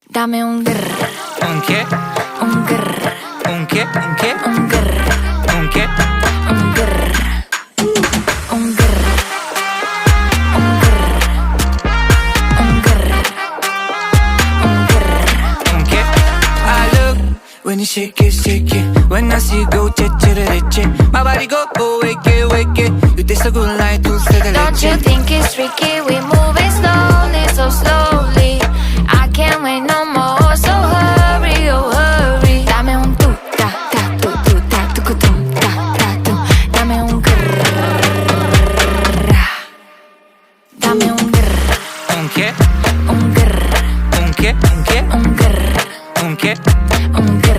Dame un grr. Un che? Un grr. Un che? Un che? Un grr. Un che? Un grr. Un grr. Un grr. Un grr. Un grr. Un che? I look when you shake it. When I see you go, che. My body go, wake it. You taste so good like dulce de Don't you leche. think it's tricky? We move it slowly, so slowly. I can't wait no more, so hurry, oh hurry. Dame un tu, ta, ta, tu, ta, tu, ta, tu. Dame un grrr. Dame un grrr. Un che? Un grrr. Un che? Un che? Un grrr. Un che? Un grrr.